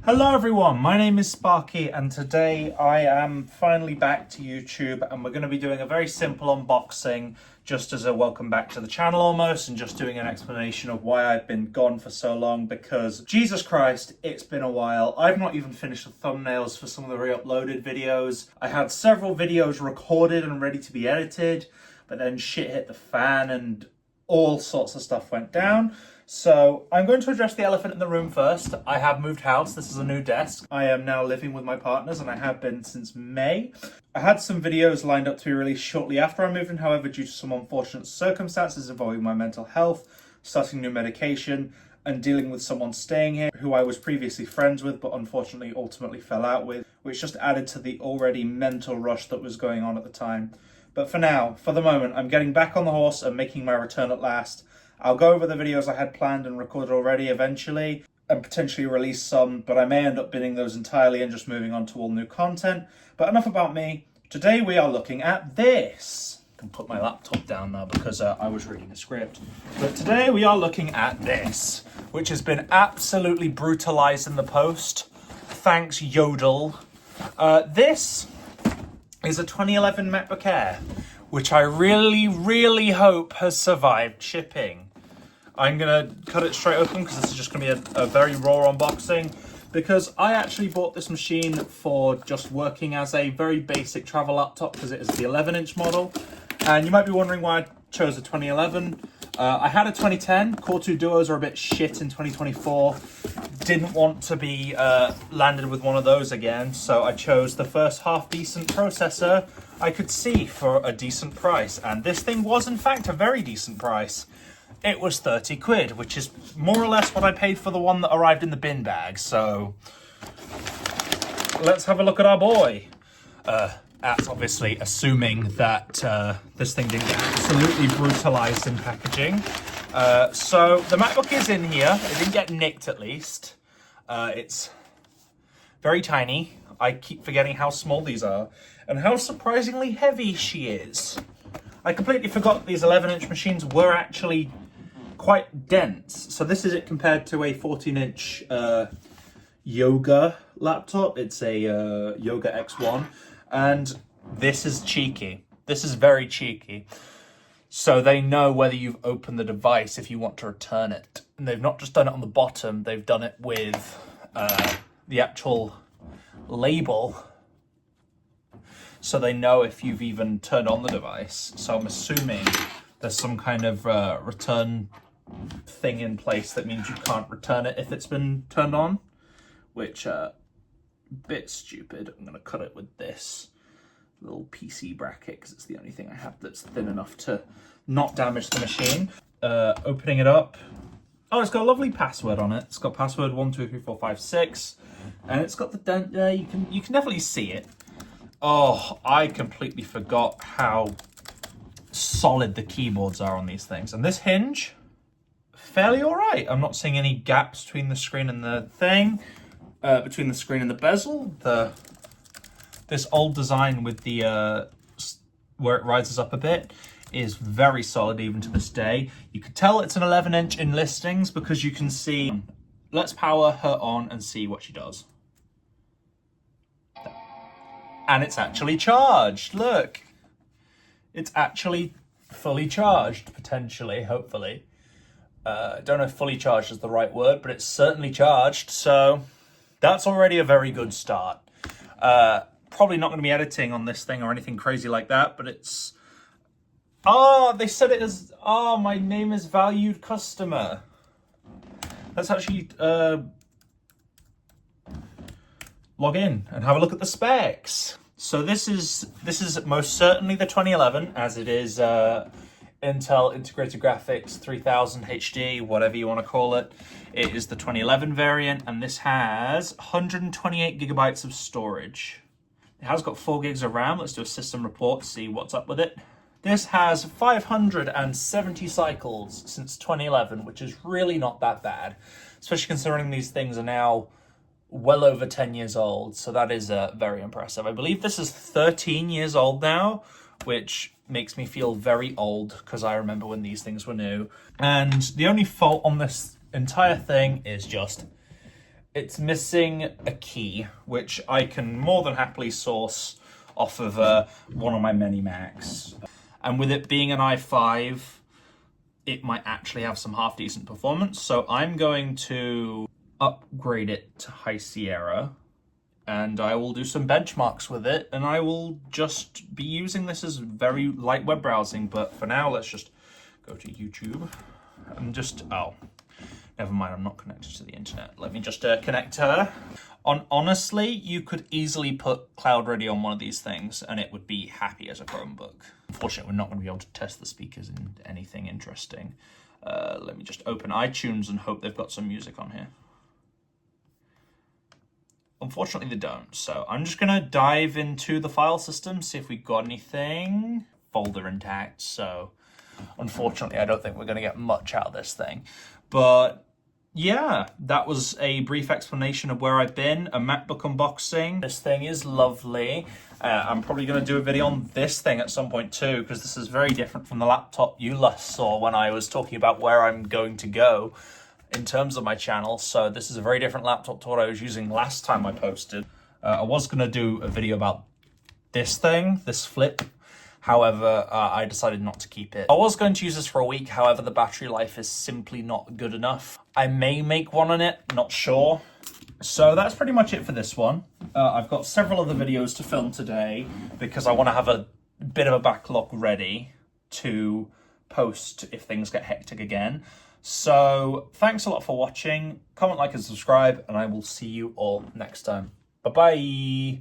Hello everyone, my name is Sparky and today I am finally back to YouTube and we're going to be doing a very simple unboxing just as a welcome back to the channel almost, and just doing an explanation of why I've been gone for so long, because Jesus Christ, it's been a while. I've not even finished the thumbnails for some of the re-uploaded videos. I had several videos recorded and ready to be edited, but then shit hit the fan and all sorts of stuff went down. So I'm going to address the elephant in the room first. I have moved house. This is a new desk. I am now living with my partners and I have been since May. I had some videos lined up to be released shortly after I moved in. However, due to some unfortunate circumstances involving my mental health, starting new medication, and dealing with someone staying here who I was previously friends with but unfortunately ultimately fell out with, which just added to the already mental rush that was going on at the time. But for now, for the moment, I'm getting back on the horse and making my return at last. I'll go over the videos I had planned and recorded already eventually, and potentially release some, but I may end up binning those entirely and just moving on to all new content. But enough about me. Today we are looking at this. I can put my laptop down now because I was reading a script. But today we are looking at this, which has been absolutely brutalized in the post. Thanks, Yodel. This is a 2011 Macbook Air, which I really hope has survived shipping. I'm gonna cut it straight open because this is just gonna be a very raw unboxing, because I actually bought this machine for just working as a very basic travel laptop because it is the 11-inch model. And you might be wondering why I chose a 2011. I had a 2010. Core 2 Duos are a bit shit in 2024. Didn't want to be landed with one of those again, so I chose the first half-decent processor I could see for a decent price. And this thing was, in fact, a very decent price. It was 30 quid, which is more or less what I paid for the one that arrived in the bin bag. So let's have a look at our boy. That's obviously assuming that this thing didn't get absolutely brutalized in packaging. So the MacBook is in here. It didn't get nicked, at least. It's very tiny. I keep forgetting how small these are and how surprisingly heavy she is. I completely forgot these 11-inch machines were actually quite dense. So this is it compared to a 14-inch Yoga laptop. It's a Yoga X1. And this is cheeky. This is very cheeky. So they know whether you've opened the device if you want to return it. And they've not just done it on the bottom, they've done it with the actual label. So they know if you've even turned on the device. So I'm assuming there's some kind of return thing in place that means you can't return it if it's been turned on, which bit stupid. I'm gonna cut it with this little PC bracket because it's the only thing I have that's thin enough to not damage the machine. Opening it up. Oh, it's got a lovely password on it. It's got password 123456, and it's got the dent there. You can definitely see it. Oh, I completely forgot how solid the keyboards are on these things. And this hinge, fairly all right. I'm not seeing any gaps between the screen and the thing. Between the screen and the bezel. This old design with the where it rises up a bit is very solid even to this day. You could tell it's an 11-inch in listings because you can see. Let's power her on and see what she does. And it's actually charged. Look, it's actually fully charged, potentially, hopefully. I don't know if fully charged is the right word, but it's certainly charged. So that's already a very good start. Probably not going to be editing on this thing or anything crazy like that, but it's... Oh, they said it as... Oh, my name is valued customer. Let's actually log in and have a look at the specs. So this is most certainly the 2011, as it is Intel Integrated Graphics 3000 HD, whatever you want to call it. It is the 2011 variant, and this has 128 gigabytes of storage. It has got 4 gigs of RAM. Let's do a system report to see what's up with it. This has 570 cycles since 2011, which is really not that bad, especially considering these things are now well over 10 years old. So that is very impressive. I believe this is 13 years old now, which makes me feel very old because I remember when these things were new. And the only fault on this entire thing is just it's missing a key, which I can more than happily source off of one of my many Macs. And with it being an i5, it might actually have some half decent performance. So I'm going to upgrade it to High Sierra, and I will do some benchmarks with it, and I will just be using this as very light web browsing. But for now, let's just go to YouTube and just, oh, never mind, I'm not connected to the internet. Let me just connect her. Honestly, you could easily put Cloud Ready on one of these things and it would be happy as a Chromebook. Unfortunately, we're not going to be able to test the speakers in anything interesting. Let me just open iTunes and hope they've got some music on here. Unfortunately, they don't. So I'm just going to dive into the file system, see if we've got anything. Folder intact, so unfortunately, I don't think we're going to get much out of this thing. But yeah, that was a brief explanation of where I've been, a MacBook unboxing. This thing is lovely. I'm probably going to do a video on this thing at some point too, because this is very different from the laptop you last saw when I was talking about where I'm going to go in terms of my channel. So this is a very different laptop to what I was using last time I posted. I was going to do a video about this thing, this flip. However, I decided not to keep it. I was going to use this for a week. However, the battery life is simply not good enough. I may make one on it, not sure. So that's pretty much it for this one. I've got several other videos to film today because I want to have a bit of a backlog ready to post if things get hectic again. So thanks a lot for watching. Comment, like, and subscribe, and I will see you all next time. Bye-bye.